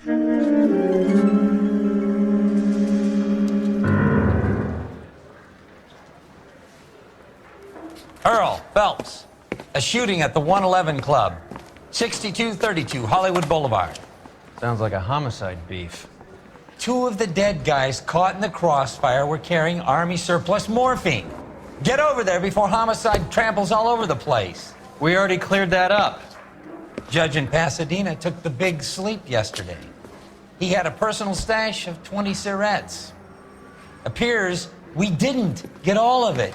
Earl, Phelps. A shooting at the 111 Club. 6232 Hollywood Boulevard. Sounds like a homicide beef. 2 of the dead guys caught in the crossfire were carrying Army surplus morphine. Get over there before homicide tramples all over the place. We already cleared that up. Judge in Pasadena took the big sleep yesterday. He had a personal stash of 20 cigarettes. Appears we didn't get all of it.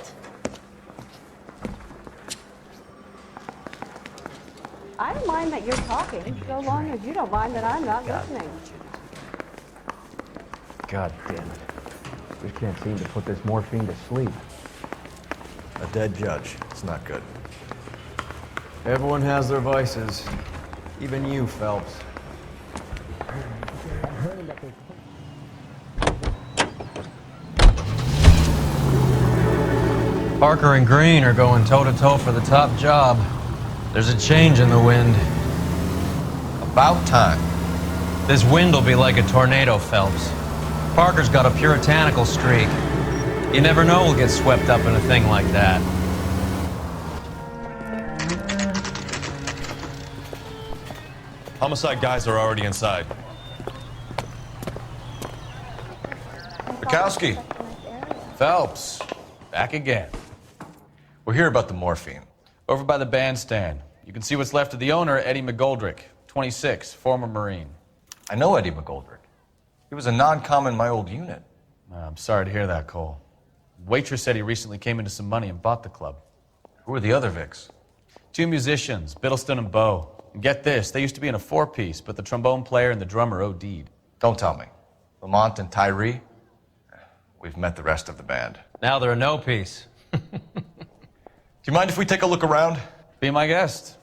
I don't mind that you're talking, so long as you don't mind that I'm not listening. God damn it. We can't seem to put this morphine to sleep. A dead judge. It's not good. Everyone has their vices. Even you, Phelps. Parker and Green are going toe-to-toe for the top job. There's a change in the wind. About time. This wind will be like a tornado, Phelps. Parker's got a puritanical streak. You never know we'll get swept up in a thing like that. Homicide guys are already inside. Bukowski. Phelps, back again. We're here about the morphine. Over by the bandstand. You can see what's left of the owner, Eddie McGoldrick, 26, former Marine. I know Eddie McGoldrick. He was a non-com in my old unit. I'm sorry to hear that, Cole. Waitress said he recently came into some money and bought the club. Who are the other Vics? 2 musicians, Biddleston and Bowe. And get this, they used to be in a 4-piece, but the trombone player and the drummer OD'd. Don't tell me. Lamont and Tyree? We've met the rest of the band. Now they're a no-piece. Do you mind if we take a look around? Be my guest.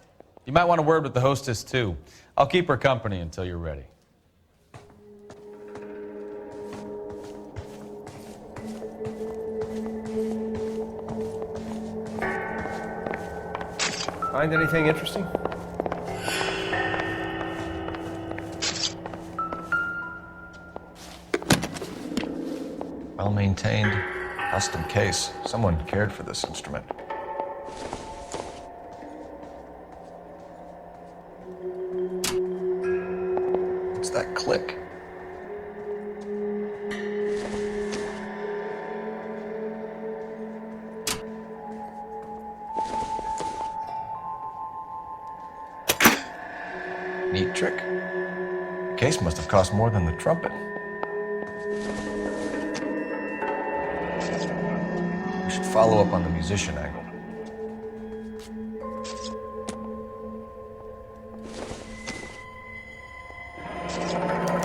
You might want a word with the hostess, too. I'll keep her company until you're ready. Find anything interesting? Well-maintained, custom case. Someone cared for this instrument. What's that click? Neat trick. The case must have cost more than the trumpet. We should follow up on the musician angle.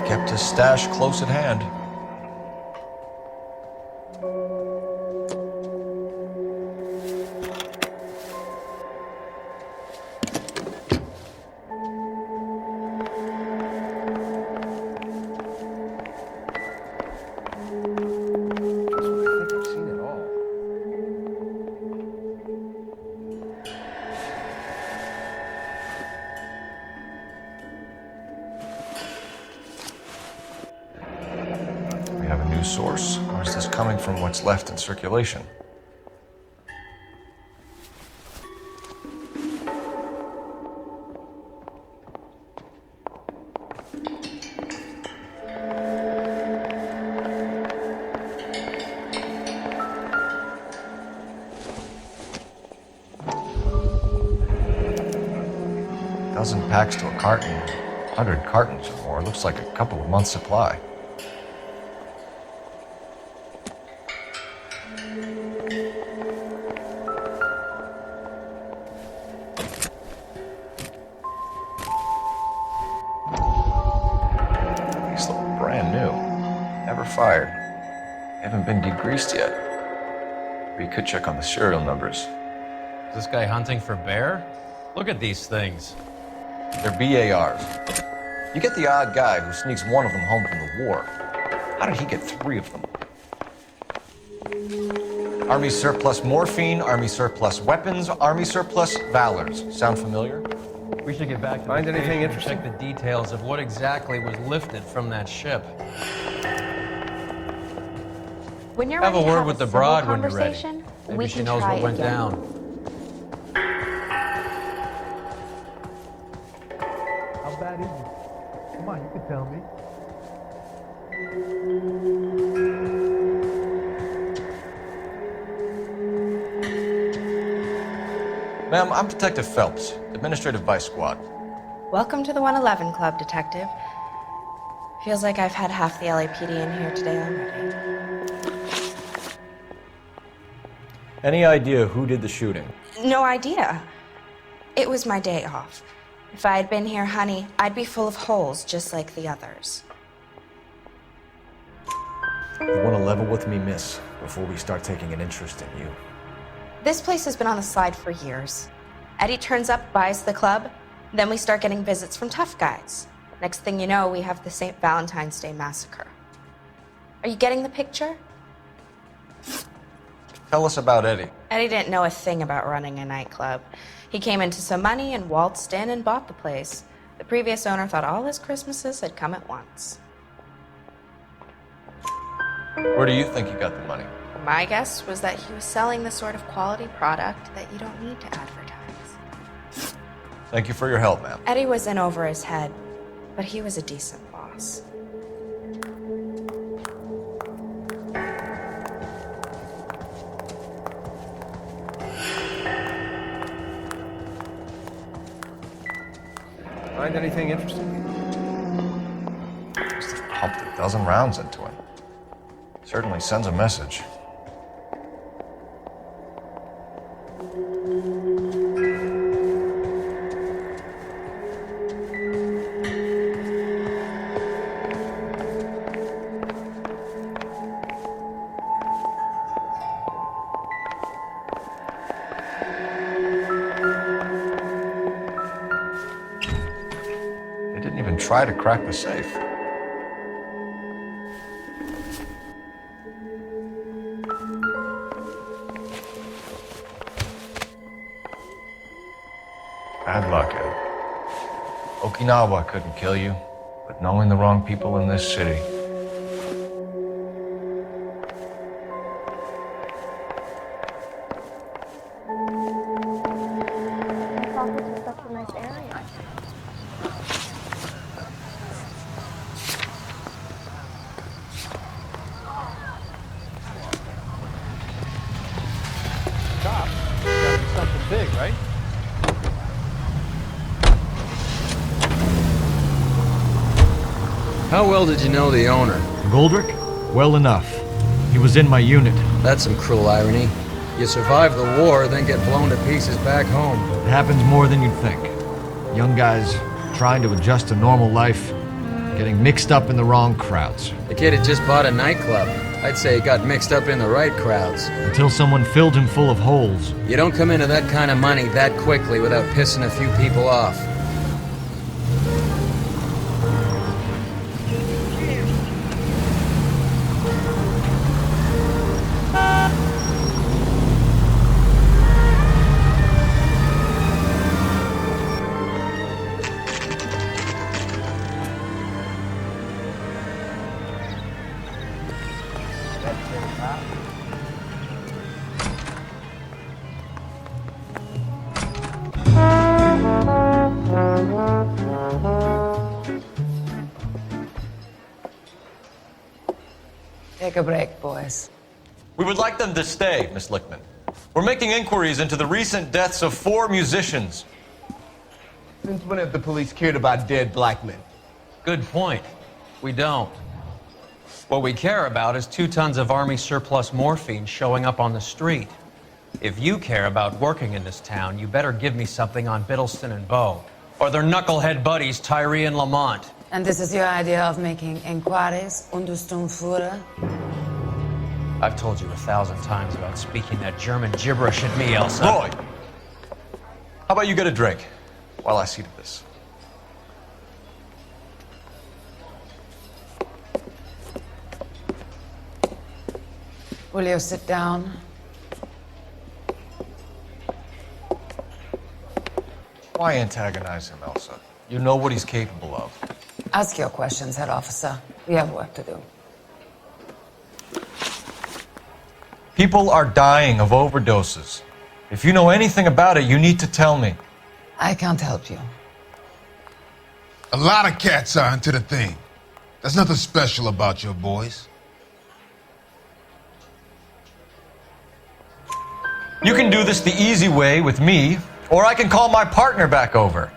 Kept his stash close at hand. Source, or is this coming from what's left in circulation? Dozen packs to a carton, 100 cartons or more. Looks like a couple of months' supply. Fired. Haven't been degreased yet. We could check on the serial numbers. Is this guy hunting for bear? Look at these things. They're BARs. You get the odd guy who sneaks one of them home from the war. How did he get 3 of them? Army surplus morphine, Army surplus weapons, Army surplus valors. Sound familiar? We should get back to Find the anything station and interesting? check the details of what exactly was lifted from that ship. When you're Have a ready to word have with the civil broad when you're ready. conversation, Maybe we she can knows try what went again. down. How bad is it? Come on, you can tell me. Ma'am, I'm Detective Phelps, Administrative Vice Squad. Welcome to the 111 Club, Detective. Feels like I've had half the LAPD in here today already. Any idea who did the shooting? No idea. It was my day off. If I had been here, honey, I'd be full of holes just like the others. You want to level with me, miss, before we start taking an interest in you. This place has been on the slide for years. Eddie turns up, buys the club, then we start getting visits from tough guys. Next thing you know, we have the St. Valentine's Day massacre. Are you getting the picture? Tell us about Eddie. Eddie didn't know a thing about running a nightclub. He came into some money and waltzed in and bought the place. The previous owner thought all his Christmases had come at once. Where do you think he got the money? My guess was that he was selling the sort of quality product that you don't need to advertise. Thank you for your help, ma'am. Eddie was in over his head, but he was a decent boss. Find anything interesting? Must have pumped a dozen rounds into him. Certainly sends a message. They didn't even try to crack the safe. Bad luck, Ed. Okinawa couldn't kill you, but knowing the wrong people in this city. I thought this was such a nice area. Cop, gotta be something big, right? How well did you know the owner? Goldrick? Well enough. He was in my unit. That's some cruel irony. You survive the war, then get blown to pieces back home. It happens more than you'd think. Young guys trying to adjust to normal life, getting mixed up in the wrong crowds. The kid had just bought a nightclub. I'd say he got mixed up in the right crowds. Until someone filled him full of holes. You don't come into that kind of money that quickly without pissing a few people off. Take a break, boys. We would like them to stay, Miss Lickman. We're making inquiries into the recent deaths of 4 musicians. Since when have the police cared about dead black men? Good point. We don't. What we care about is 2 tons of Army surplus morphine showing up on the street. If you care about working in this town, you better give me something on Biddleston and Bow, or their knucklehead buddies Tyree and Lamont. And this is your idea of making inquiries under Sturmführer? I've told you 1,000 times about speaking that German gibberish at me, Elsa. Roy! How about you get a drink while I see to this? Will you sit down? Why antagonize him, Elsa? You know what he's capable of. Ask your questions, Herr Officer. We have work to do. People are dying of overdoses. If you know anything about it, you need to tell me. I can't help you. A lot of cats are into the thing. There's nothing special about your boys. You can do this the easy way with me, or I can call my partner back over.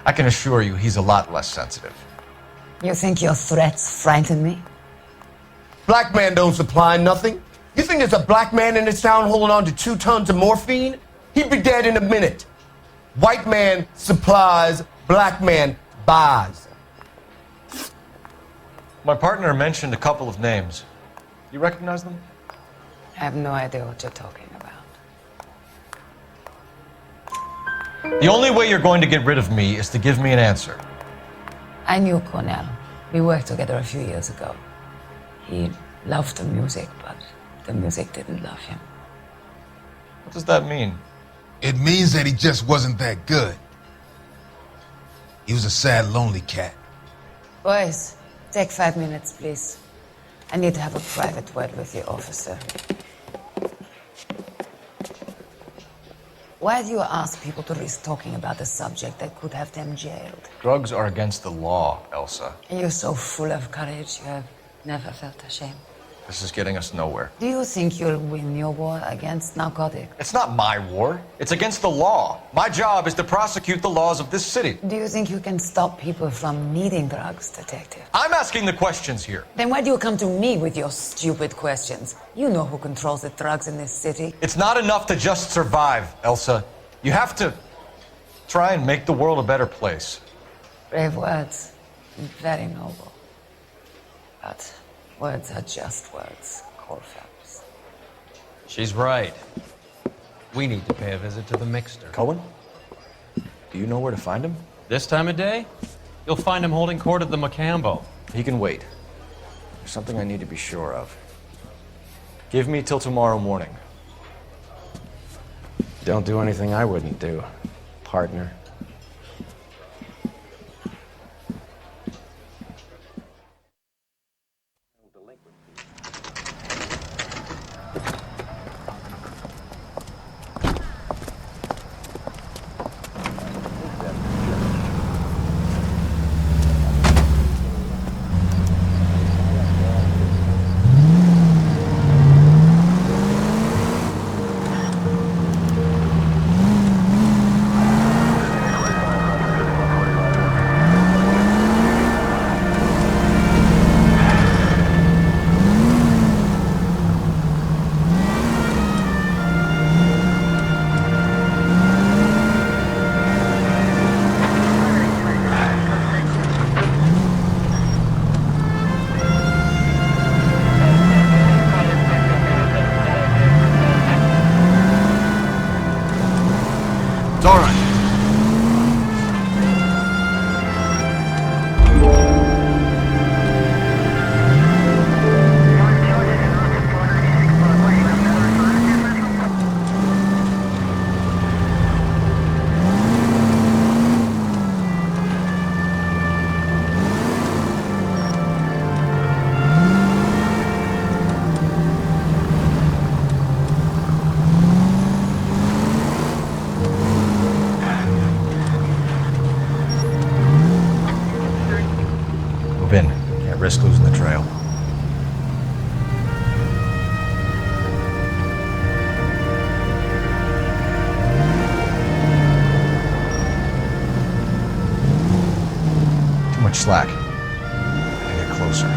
I can assure you he's a lot less sensitive. You think your threats frighten me? Black man don't supply nothing. You think there's a black man in this town holding on to 2 tons of morphine? He'd be dead in a minute. White man supplies, black man buys. My partner mentioned a couple of names. You recognize them? I have no idea what you're talking about. The only way you're going to get rid of me is to give me an answer. I knew Cornell. We worked together a few years ago. He loved the music, but the music didn't love him. What does that mean? It means that he just wasn't that good. He was a sad, lonely cat. Boys, take 5 minutes, please. I need to have a private word with you, officer. Why do you ask people to risk talking about a subject that could have them jailed? Drugs are against the law, Elsa. You're so full of courage, you have never felt ashamed. This is getting us nowhere. Do you think you'll win your war against narcotics? It's not my war. It's against the law. My job is to prosecute the laws of this city. Do you think you can stop people from needing drugs, detective? I'm asking the questions here. Then why do you come to me with your stupid questions? You know who controls the drugs in this city. It's not enough to just survive, Elsa. You have to try and make the world a better place. Brave words. Very noble. But words are just words, Cole Phelps. She's right. We need to pay a visit to the Mixter. Cohen? Do you know where to find him? This time of day, you'll find him holding court at the Mocambo. He can wait. There's something I need to be sure of. Give me till tomorrow morning. Don't do anything I wouldn't do, partner. Risk losing the trail. Too much slack. Gotta get closer.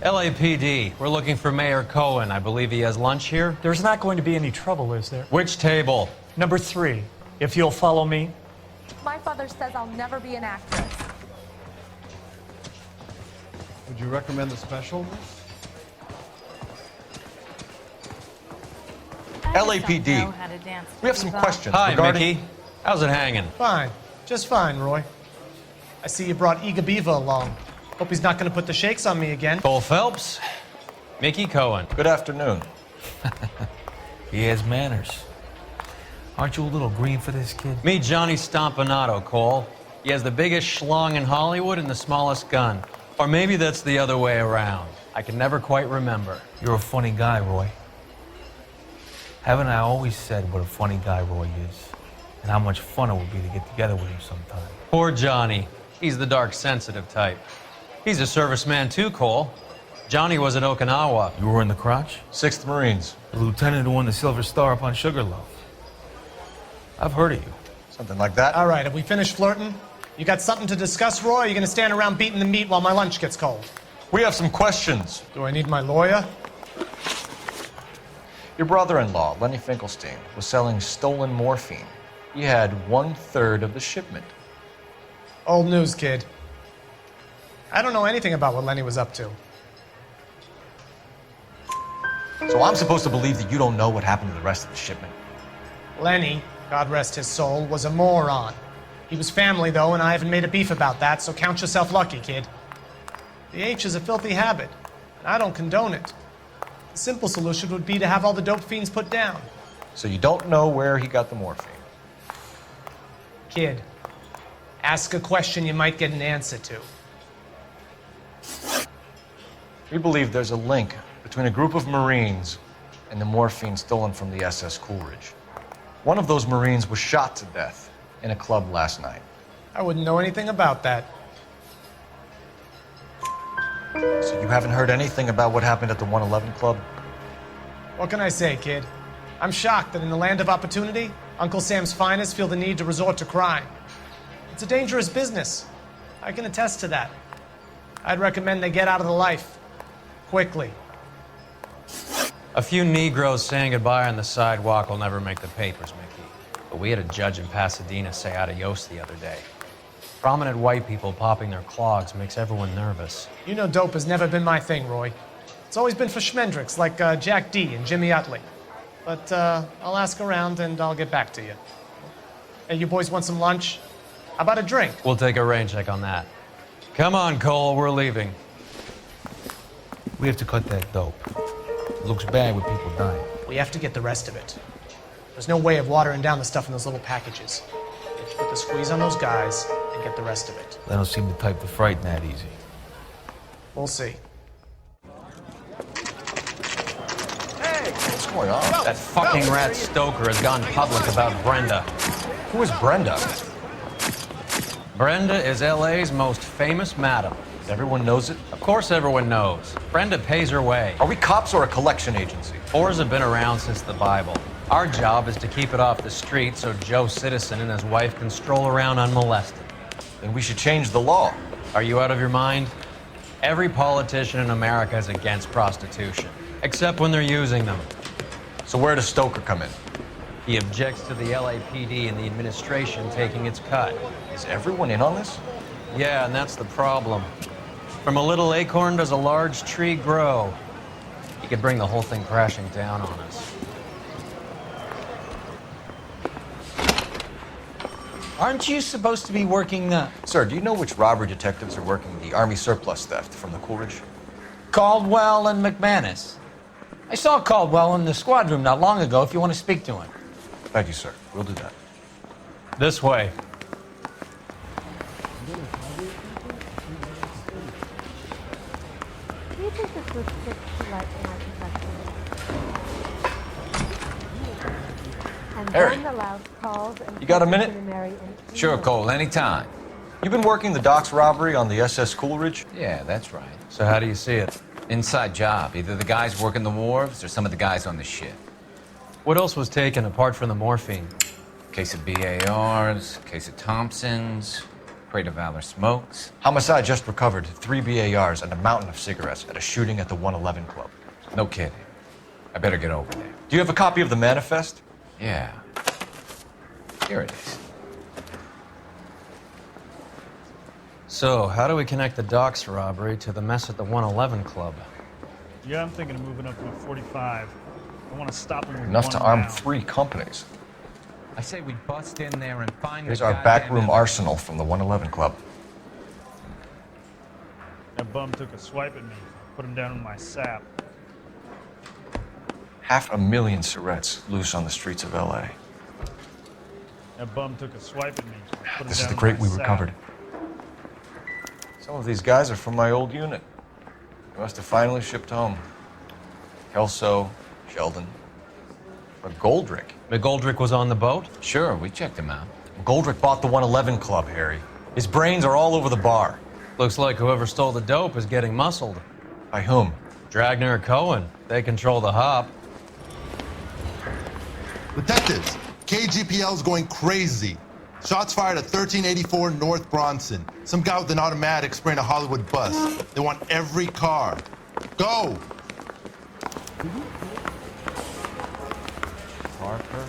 LAPD, we're looking for Mayor Cohen. I believe he has lunch here. There's not going to be any trouble, is there? Which table? Number 3, if you'll follow me. My father says I'll never be an actress. Would you recommend the special? LAPD. We have some questions Hi, regarding... Mickey. How's it hanging? Fine. Just fine, Roy. I see you brought Iga Beaver along. Hope he's not going to put the shakes on me again. Cole Phelps, Mickey Cohen. Good afternoon. He has manners. Aren't you a little green for this kid? Meet Johnny Stompanato, Cole. He has the biggest schlong in Hollywood and the smallest gun. Or maybe that's the other way around. I can never quite remember. You're a funny guy, Roy. Haven't I always said what a funny guy Roy is? And how much fun it would be to get together with him sometime. Poor Johnny. He's the dark, sensitive type. He's a serviceman too, Cole. Johnny was at Okinawa. You were in the crotch? 6th Marines. The lieutenant who won the Silver Star up on Sugarloaf. I've heard of you. Something like that. All right, have we finished flirting? You got something to discuss, Roy, or are you going to stand around beating the meat while my lunch gets cold? We have some questions. Do I need my lawyer? Your brother-in-law, Lenny Finkelstein, was selling stolen morphine. He had 1/3 of the shipment. Old news, kid. I don't know anything about what Lenny was up to. So I'm supposed to believe that you don't know what happened to the rest of the shipment? Lenny, God rest his soul, was a moron. He was family, though, and I haven't made a beef about that, so count yourself lucky, kid. The H is a filthy habit, and I don't condone it. The simple solution would be to have all the dope fiends put down. So you don't know where he got the morphine? Kid, ask a question you might get an answer to. We believe there's a link between a group of Marines and the morphine stolen from the SS Coolidge. One of those Marines was shot to death in a club last night. I wouldn't know anything about that. So you haven't heard anything about what happened at the 111 Club? What can I say, kid? I'm shocked that in the land of opportunity, Uncle Sam's finest feel the need to resort to crime. It's a dangerous business. I can attest to that. I'd recommend they get out of the life. Quickly. A few Negroes saying goodbye on the sidewalk will never make the papers, Mickey. But we had a judge in Pasadena say adios the other day. Prominent white people popping their clogs makes everyone nervous. You know dope has never been my thing, Roy. It's always been for schmendricks like Jack D. and Jimmy Utley. But I'll ask around and I'll get back to you. Hey, you boys want some lunch? How about a drink? We'll take a rain check on that. Come on, Cole, we're leaving. We have to cut that dope. It looks bad with people dying. We have to get the rest of it. There's no way of watering down the stuff in those little packages. We have to put the squeeze on those guys and get the rest of it. They don't seem the type to frighten that easy. We'll see. What's going on? That fucking rat Stoker has gone public about Brenda. Who is Brenda? Brenda is LA's most famous madam. Everyone knows it? Of course everyone knows. Brenda pays her way. Are we cops or a collection agency? Whores have been around since the Bible. Our job is to keep it off the street so Joe Citizen and his wife can stroll around unmolested. Then we should change the law. Are you out of your mind? Every politician in America is against prostitution, except when they're using them. So where does Stoker come in? He objects to the LAPD and the administration taking its cut. Is everyone in on this? Yeah, and that's the problem. From a little acorn does a large tree grow. He could bring the whole thing crashing down on us. Aren't you supposed to be working the... Sir, do you know which robbery detectives are working the Army surplus theft from the Coolidge? Caldwell and McManus. I saw Caldwell in the squad room not long ago if you want to speak to him. Thank you, sir. We'll do that. This way. Do you think this was fixed to light my professional? And Harry, then the loud calls and... you got a minute? Sure, Cole, anytime. You've been working the docks robbery on the SS Coolidge? Yeah, that's right. So how do you see it? Inside job. Either the guys working the wharves or some of the guys on the ship. What else was taken apart from the morphine? Case of BARs, case of Thompsons. Crate of Valor smokes. Homicide just recovered 3 BARs and a mountain of cigarettes at a shooting at the 111 Club. No kidding. I better get over there. Do you have a copy of the manifest? Yeah. Here it is. So, how do we connect the docks robbery to the mess at the 111 Club? Yeah, I'm thinking of moving up to a 45. I want to stop them with Enough one to arm round. 3 companies. I say we bust in there and find Here's the our goddamn backroom evidence. arsenal from the 111 Club. That bum took a swipe at me. Put him down in my sap. 500,000 cigarettes loose on the streets of LA. That bum took a swipe at me. Put him This is down the in crate my we sap. recovered. Some of these guys are from my old unit. They must have finally shipped home. Kelso, Sheldon, McGoldrick. McGoldrick was on the boat? Sure, we checked him out. McGoldrick bought the 111 Club, Harry. His brains are all over the bar. Looks like whoever stole the dope is getting muscled. By whom? Dragner or Cohen. They control the hop. Detectives, KGPL's going crazy. Shots fired at 1384 North Bronson. Some guy with an automatic spraying a Hollywood bus. They want every car. Go! Parker.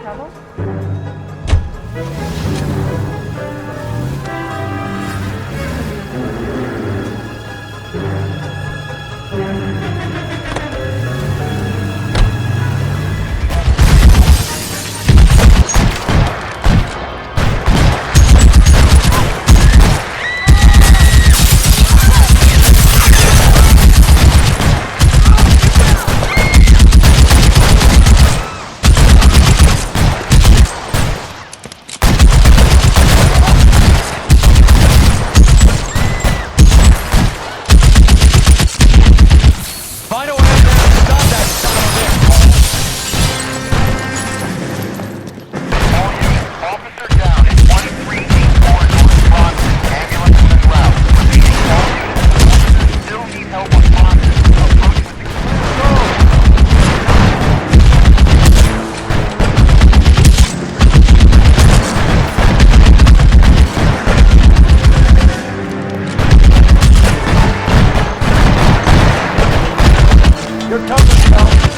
Trouble? Find a way in there and stop that son of a bitch! Officer down at 1384 North Bronson. Ambulance is en route. Repeating, all units. Officers still need help on Bronson. Approach with the... You're covered, Phelps.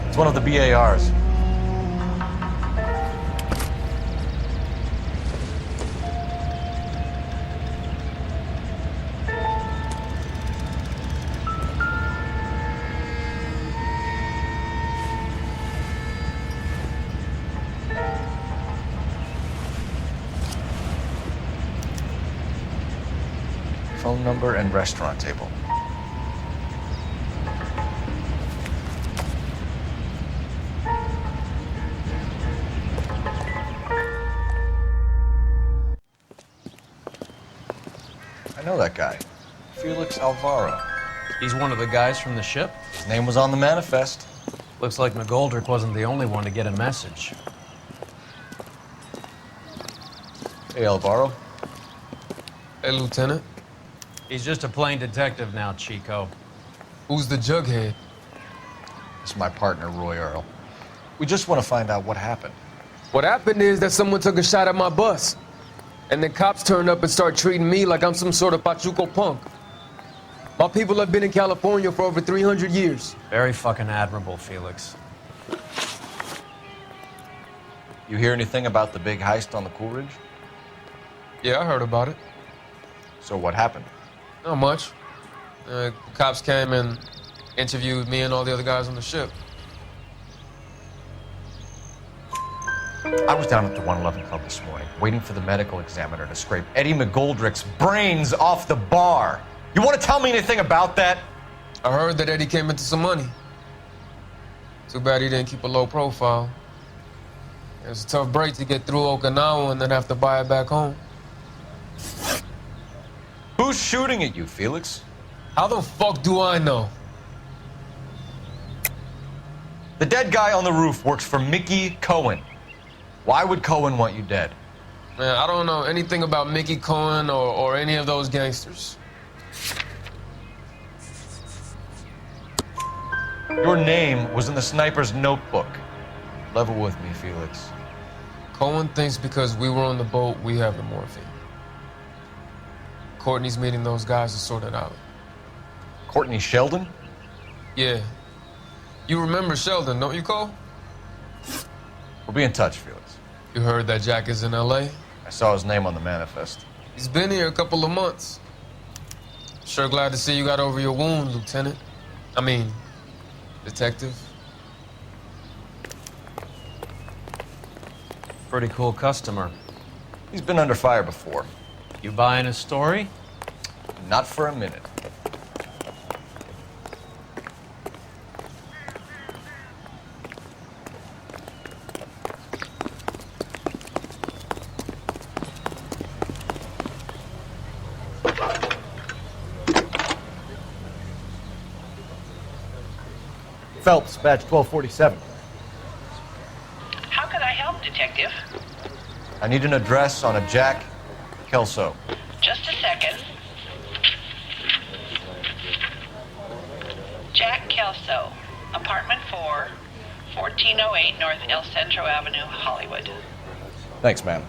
It's one of the BARs. Phone number and restaurant table. I know that guy. Felix Alvaro. He's one of the guys from the ship? His name was on the manifest. Looks like McGoldrick wasn't the only one to get a message. Hey, Alvaro. Hey, Lieutenant. He's just a plain detective now, Chico. Who's the jughead? This is my partner, Roy Earl. We just want to find out what happened. What happened is that someone took a shot at my bus. And then cops turned up and started treating me like I'm some sort of Pachuco punk. My people have been in California for over 300 years. Very fucking admirable, Felix. You hear anything about the big heist on the Coolidge? Yeah, I heard about it. So what happened? Not much. Cops came and interviewed me and all the other guys on the ship. I was down at the 111 Club this morning, waiting for the medical examiner to scrape Eddie McGoldrick's brains off the bar. You want to tell me anything about that? I heard that Eddie came into some money. Too bad he didn't keep a low profile. It was a tough break to get through Okinawa and then have to buy it back home. Who's shooting at you, Felix? How the fuck do I know? The dead guy on the roof works for Mickey Cohen. Why would Cohen want you dead? Man, I don't know anything about Mickey Cohen or any of those gangsters. Your name was in the sniper's notebook. Level with me, Felix. Cohen thinks because we were on the boat, we have the morphine. Courtney's meeting those guys to sort it out. Courtney Sheldon? Yeah. You remember Sheldon, don't you, Cole? We'll be in touch, Felix. You heard that Jack is in L.A.? I saw his name on the manifest. He's been here a couple of months. Sure glad to see you got over your wound, Lieutenant. I mean, Detective. Pretty cool customer. He's been under fire before. You buying his story? Not for a minute. Phelps, badge 1247. How can I help, Detective? I need an address on a Jack Kelso. Just a second. Jack Kelso, apartment 4, 1408 North El Centro Avenue, Hollywood. Thanks, ma'am.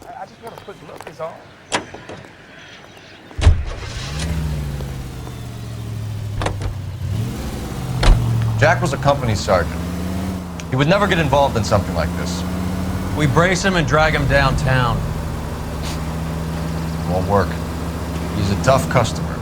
I just want a quick look, is all. Jack was a company sergeant. He would never get involved in something like this. We brace him and drag him downtown. Won't work. He's a tough customer.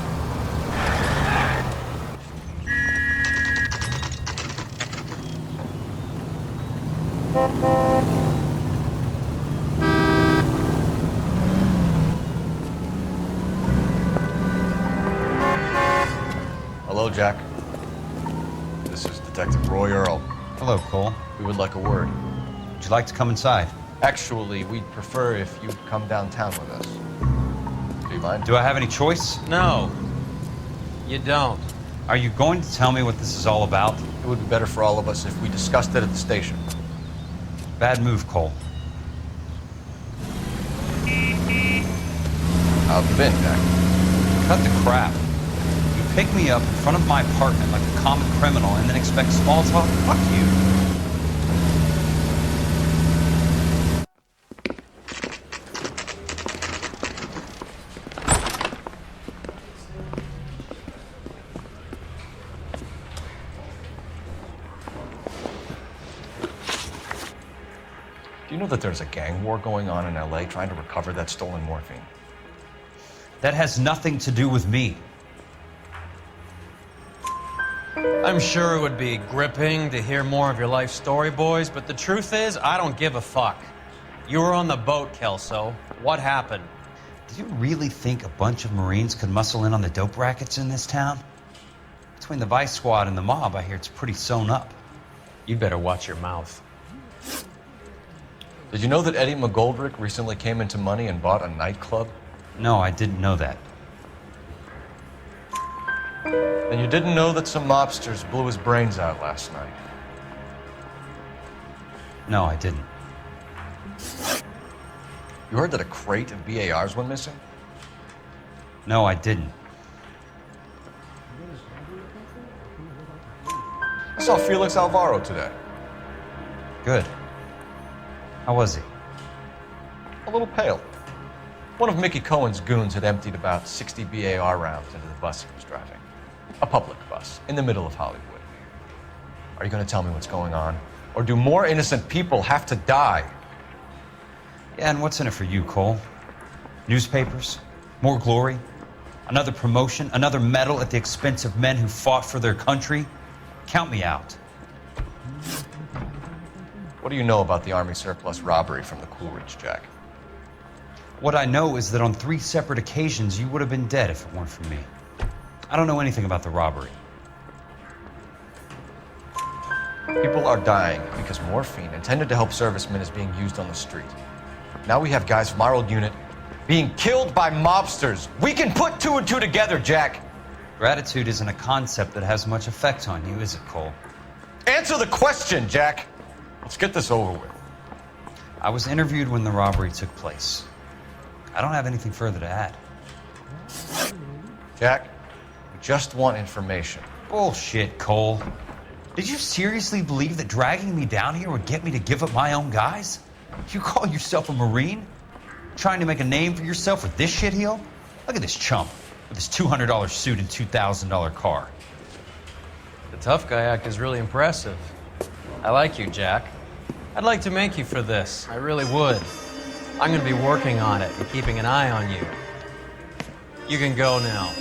Hello, Jack. This is Detective Roy Earl. Hello, Cole. We would like a word. Would you like to come inside? Actually, we'd prefer if you'd come downtown with us. Do you mind? Do I have any choice? No, you don't. Are you going to tell me what this is all about? It would be better for all of us if we discussed it at the station. Bad move, Cole. How have you been, Jack? Cut the crap. You pick me up in front of my apartment like a common criminal and then expect small talk? Fuck you. Do you know that there's a gang war going on in LA trying to recover that stolen morphine? That has nothing to do with me. I'm sure it would be gripping to hear more of your life story, boys, but the truth is, I don't give a fuck. You were on the boat, Kelso. What happened? Do you really think a bunch of Marines could muscle in on the dope rackets in this town? Between the Vice Squad and the mob, I hear it's pretty sewn up. You better watch your mouth. Did you know that Eddie McGoldrick recently came into money and bought a nightclub? No, I didn't know that. And you didn't know that some mobsters blew his brains out last night? No, I didn't. You heard that a crate of BARs went missing? No, I didn't. I saw Felix Alvaro today. Good. How was he? A little pale. One of Mickey Cohen's goons had emptied about 60 BAR rounds into the bus he was driving. A public bus, in the middle of Hollywood. Are you going to tell me what's going on? Or do more innocent people have to die? Yeah, and what's in it for you, Cole? Newspapers? More glory? Another promotion? Another medal at the expense of men who fought for their country? Count me out. What do you know about the Army surplus robbery from the Coolidge, Jack? What I know is that on 3 separate occasions you would have been dead if it weren't for me. I don't know anything about the robbery. People are dying because morphine intended to help servicemen is being used on the street. Now we have guys from our old unit being killed by mobsters. We can put 2 and 2 together, Jack. Gratitude isn't a concept that has much effect on you, is it, Cole? Answer the question, Jack. Let's get this over with. I was interviewed when the robbery took place. I don't have anything further to add. Jack, we just want information. Bullshit, Cole. Did you seriously believe that dragging me down here would get me to give up my own guys? You call yourself a Marine? Trying to make a name for yourself with this shitheel? Look at this chump with his $200 suit and $2,000 car. The tough guy act is really impressive. I like you, Jack. I'd like to make you for this. I really would. I'm going to be working on it and keeping an eye on you. You can go now.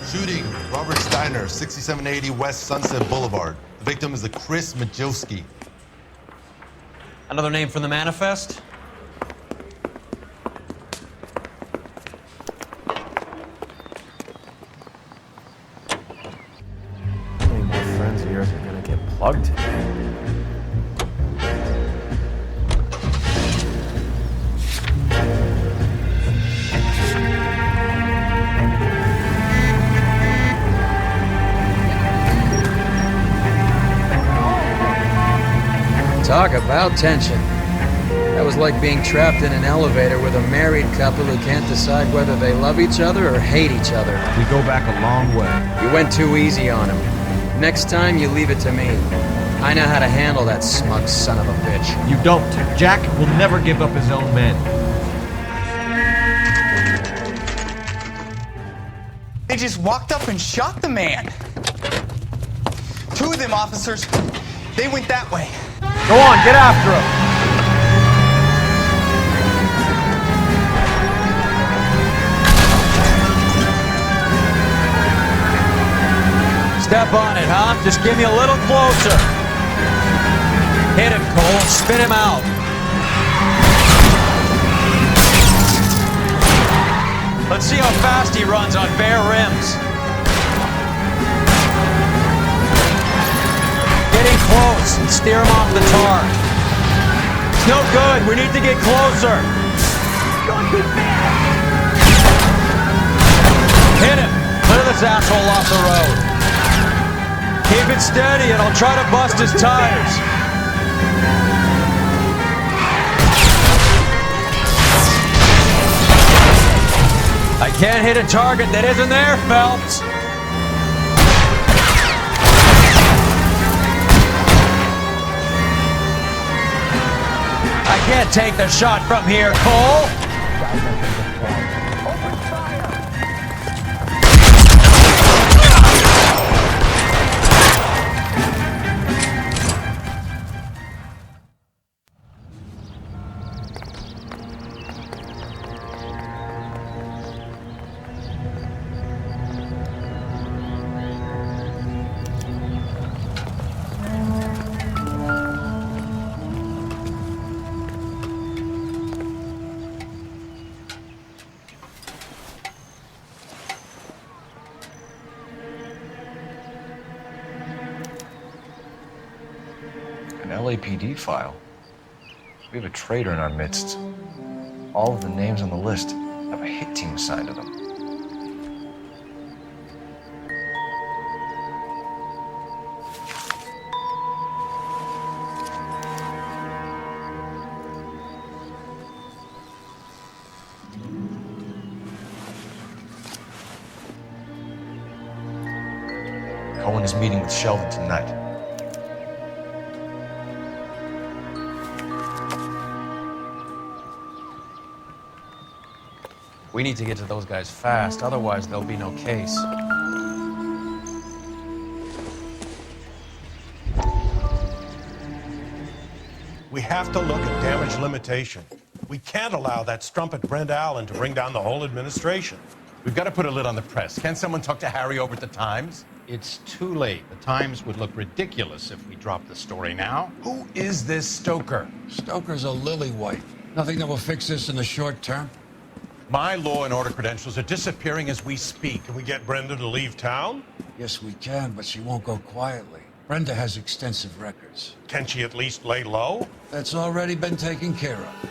Shooting, Robert Steiner, 6780 West Sunset Boulevard. The victim is a Chris Majowski. Another name from the manifest? How many more friends of yours are gonna get plugged today? Talk about tension. That was like being trapped in an elevator with a married couple who can't decide whether they love each other or hate each other. We go back a long way. You went too easy on him. Next time, you leave it to me. I know how to handle that smug son of a bitch. You don't. Jack will never give up his own men. They just walked up and shot the man. 2 of them officers, they went that way. Go on, get after him. Step on it, huh? Just give me a little closer. Hit him, Cole. Spin him out. Let's see how fast he runs on bare rims. Getting close and steer him off the tar. It's no good. We need to get closer. Going too fast. Hit him. Clear this asshole off the road. Keep it steady and I'll try to bust his tires. I can't hit a target that isn't there, Phelps. I can't take the shot from here, Cole. LAPD file. We have a traitor in our midst. All of the names on the list have a hit team assigned to them. Cohen is meeting with Sheldon tonight. We need to get to those guys fast, otherwise there'll be no case. We have to look at damage limitation. We can't allow that strumpet Brent Allen to bring down the whole administration. We've got to put a lid on the press. Can't someone talk to Harry over at the Times? It's too late. The Times would look ridiculous if we dropped the story now. Who is this Stoker? Stoker's a lily-white. Nothing that will fix this in the short term. My law and order credentials are disappearing as we speak. Can we get Brenda to leave town? Yes, we can, but she won't go quietly. Brenda has extensive records. Can she at least lay low? That's already been taken care of.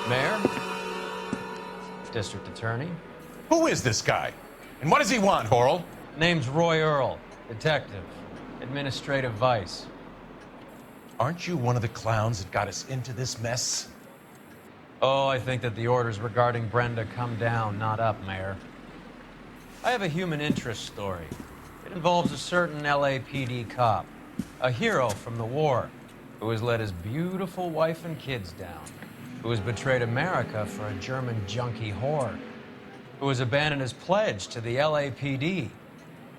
Mayor? District Attorney? Who is this guy? And what does he want, Horrell? Name's Roy Earl, detective, administrative vice. Aren't you one of the clowns that got us into this mess? Oh, I think that the orders regarding Brenda come down, not up, Mayor. I have a human interest story. It involves a certain LAPD cop, a hero from the war, who has let his beautiful wife and kids down, who has betrayed America for a German junkie whore, who has abandoned his pledge to the LAPD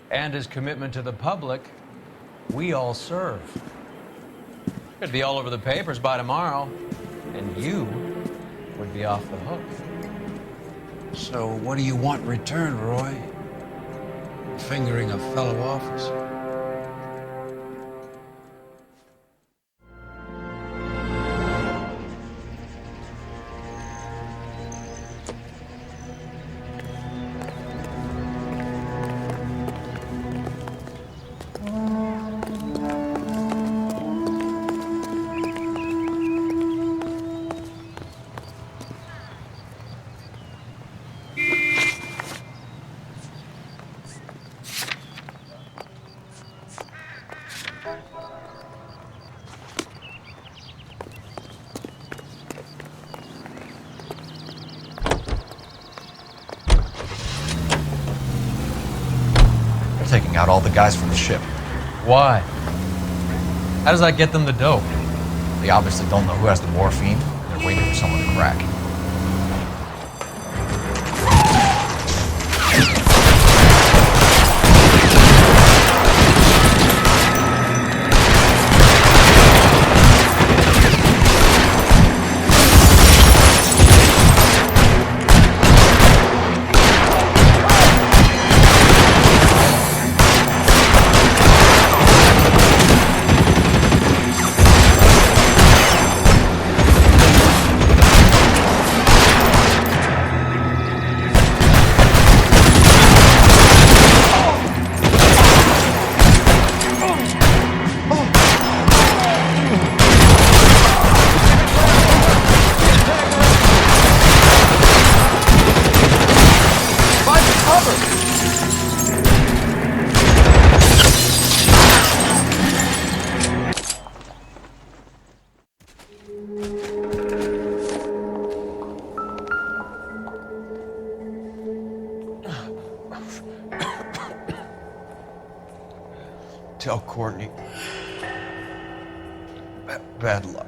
and his commitment to the public. We all serve. Could be all over the papers by tomorrow, and you would be off the hook. So what do you want in return, Roy? Fingering a fellow officer? Taking out all the guys from the ship. Why? How does that get them the dope? They obviously don't know who has the morphine. They're waiting for someone to crack. Tell Courtney. Bad luck.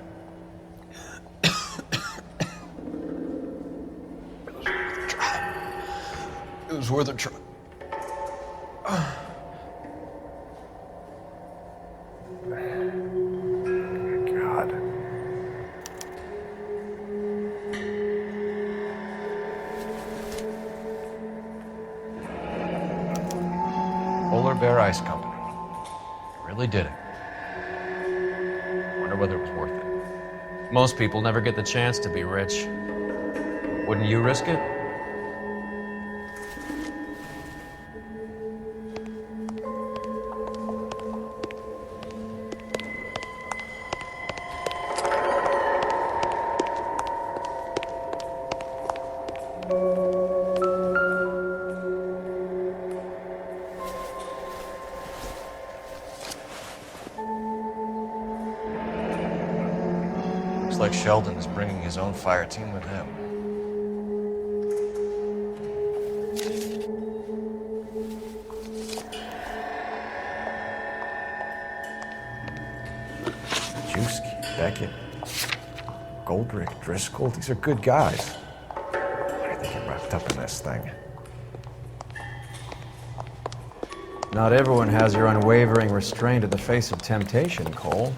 It was worth a try. God. Polar Bear Ice Company. Really did it. Wonder whether it was worth it. Most people never get the chance to be rich. Wouldn't you risk it? Looks like Sheldon is bringing his own fire team with him. Majewski, Beckett, Goldrick, Driscoll, these are good guys. Why did they get wrapped up in this thing? Not everyone has your unwavering restraint in the face of temptation, Cole.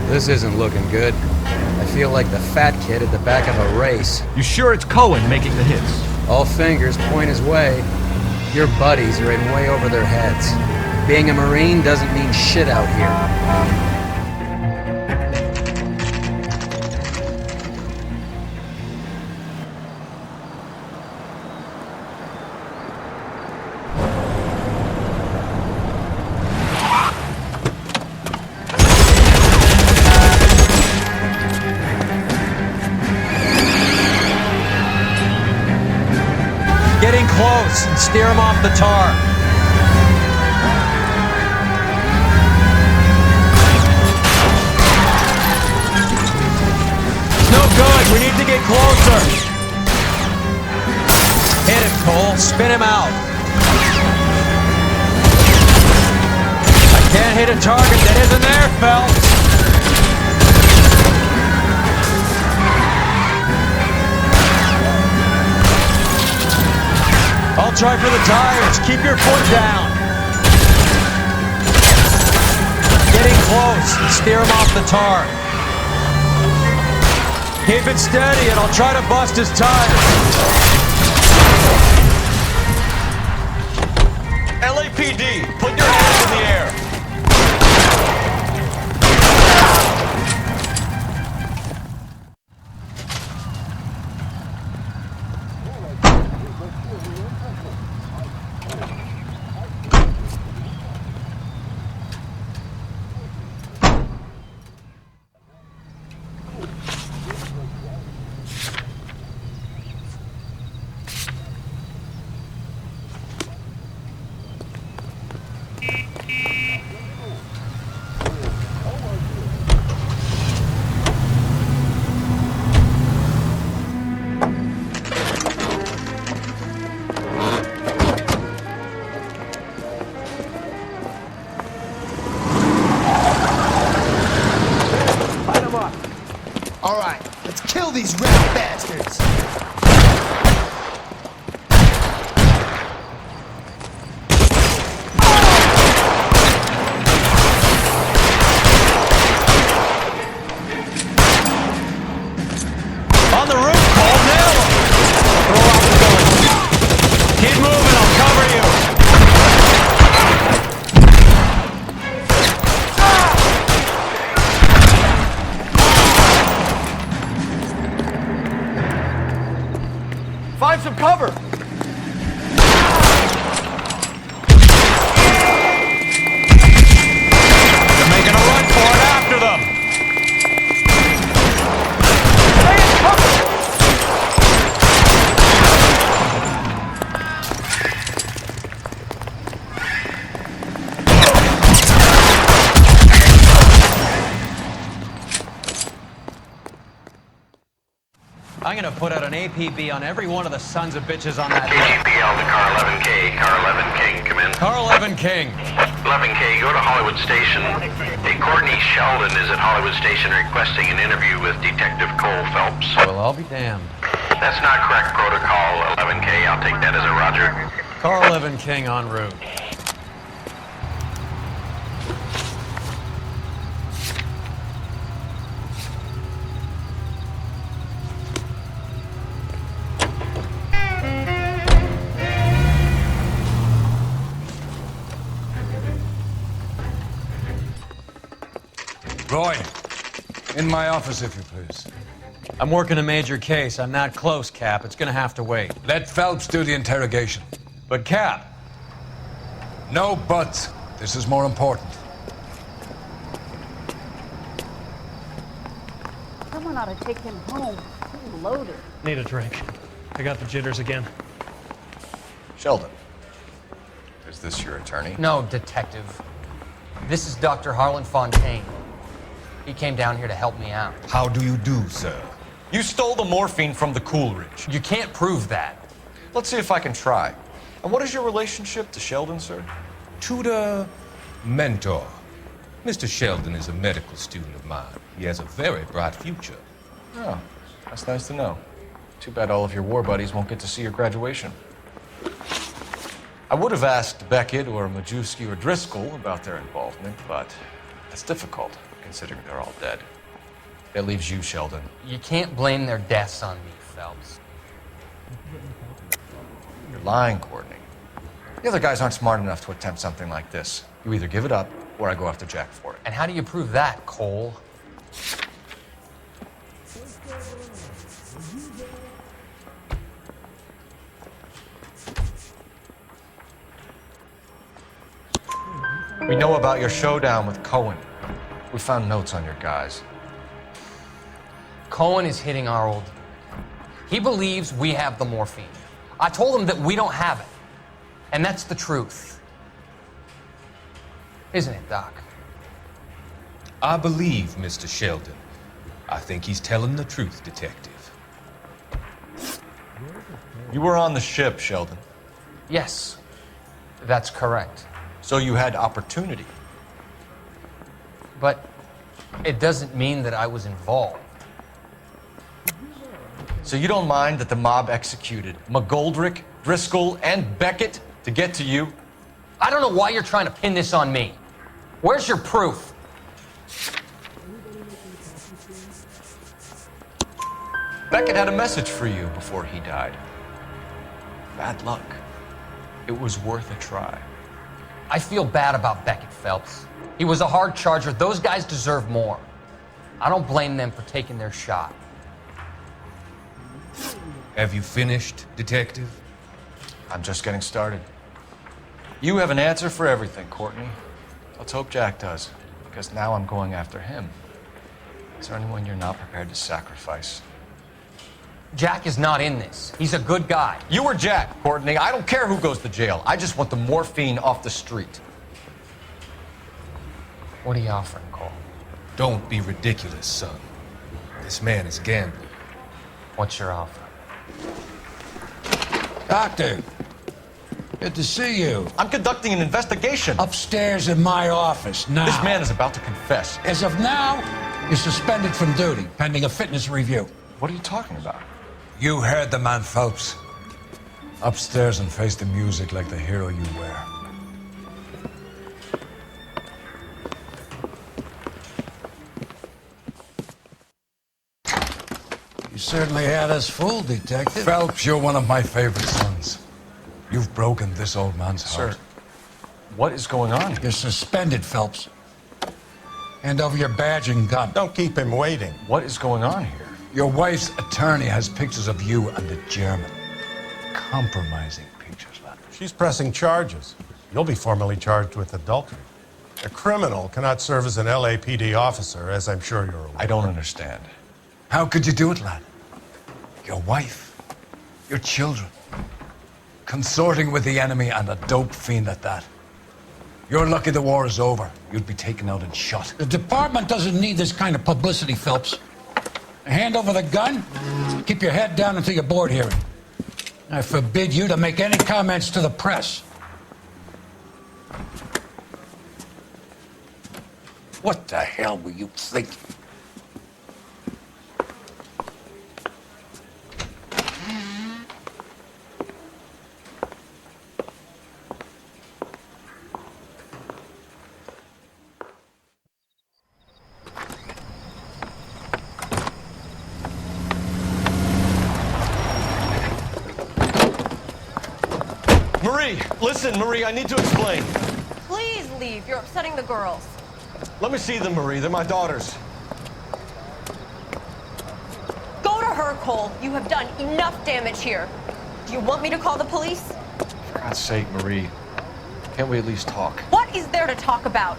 This isn't looking good. I feel like the fat kid at the back of a race. You sure it's Cohen making the hits? All fingers point his way. Your buddies are in way over their heads. Being a Marine doesn't mean shit out here. Getting close and steer him off the tar. It's no good. We need to get closer. Hit him, Cole. Spin him out. I can't hit a target that isn't there, Phelps. I'll try for the tires. Keep your foot down. Getting close. Steer him off the tar. Keep it steady and I'll try to bust his tires. LAPD, put your hands in the air. All right, let's kill these red bastards. On the roof, Cole. Nail him. Throw out the gun. Keep moving. I'll cover you. Find some cover! They're making a run for it after them. Stay in cover! I'm gonna put out an APB on every one of the sons of bitches on that list. KGPL to Car 11K. Car 11 King, come in. Car 11 King. 11K, go to Hollywood Station. Hey, Courtney Sheldon is at Hollywood Station requesting an interview with Detective Cole Phelps. Well, I'll be damned. That's not correct protocol, 11K. I'll take that as a roger. Car 11 King en route. Roy, in my office, if you please. I'm working a major case. I'm not close, Cap. It's gonna have to wait. Let Phelps do the interrogation. But, Cap. No buts. This is more important. Someone ought to take him home. He's loaded. Need a drink. I got the jitters again. Sheldon, is this your attorney? No, detective. This is Dr. Harlan Fontaine. He came down here to help me out. How do you do, sir? You stole the morphine from the Coolidge. You can't prove that. Let's see if I can try. And what is your relationship to Sheldon, sir? Tutor, mentor. Mr. Sheldon is a medical student of mine. He has a very bright future. Oh, that's nice to know. Too bad all of your war buddies won't get to see your graduation. I would have asked Beckett or Majewski or Driscoll about their involvement, but that's difficult, considering they're all dead. That leaves you, Sheldon. You can't blame their deaths on me, Phelps. You're lying, Courtney. The other guys aren't smart enough to attempt something like this. You either give it up, or I go after Jack for it. And how do you prove that, Cole? We know about your showdown with Cohen. We found notes on your guys. Cohen is hitting our old dude. He believes we have the morphine. I told him that we don't have it. And that's the truth. Isn't it, Doc? I believe Mr. Sheldon. I think he's telling the truth, Detective. You were on the ship, Sheldon. Yes, that's correct. So you had opportunity. But it doesn't mean that I was involved. So you don't mind that the mob executed McGoldrick, Driscoll, and Beckett to get to you? I don't know why you're trying to pin this on me. Where's your proof? Beckett had a message for you before he died. Bad luck. It was worth a try. I feel bad about Beckett, Phelps. He was a hard charger. Those guys deserve more. I don't blame them for taking their shot. Have you finished, Detective? I'm just getting started. You have an answer for everything, Courtney. Let's hope Jack does, because now I'm going after him. Is there anyone you're not prepared to sacrifice? Jack is not in this. He's a good guy. You or Jack, Courtney. I don't care who goes to jail. I just want the morphine off the street. What are you offering, Cole? Don't be ridiculous, son. This man is gambling. What's your offer? Doctor, good to see you. I'm conducting an investigation. Upstairs in my office, now. This man is about to confess. As of now, you're suspended from duty, pending a fitness review. What are you talking about? You heard the man, Phelps. Upstairs and face the music like the hero you were. You certainly had us fooled, Detective. Phelps, you're one of my favorite sons. You've broken this old man's heart. Sir, what is going on? You're suspended, Phelps. Hand over your badge and gun. Don't keep him waiting. What is going on here? Your wife's attorney has pictures of you and the German. Compromising pictures, lad. She's pressing charges. You'll be formally charged with adultery. A criminal cannot serve as an LAPD officer, as I'm sure you're aware. I don't understand. How could you do it, lad? Your wife, your children, consorting with the enemy and a dope fiend at that. You're lucky the war is over. You'd be taken out and shot. The department doesn't need this kind of publicity, Phelps. Hand over the gun, keep your head down until your board hearing. I forbid you to make any comments to the press. What the hell were you thinking? Marie, listen, Marie, I need to explain. Please leave. You're upsetting the girls. Let me see them, Marie. They're my daughters. Go to her, Cole. You have done enough damage here. Do you want me to call the police? For God's sake, Marie. Can't we at least talk? What is there to talk about?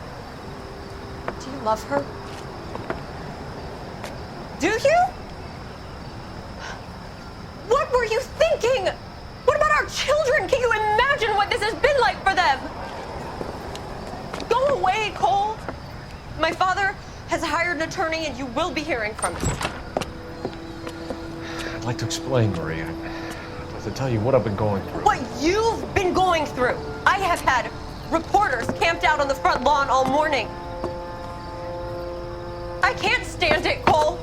Do you love her? Do you? What were you thinking? What about our children? Can you imagine what this has been like for them? Go away, Cole. My father has hired an attorney and you will be hearing from him. I'd like to explain, Marie. I'd like to tell you what I've been going through. What you've been going through. I have had reporters camped out on the front lawn all morning. I can't stand it, Cole.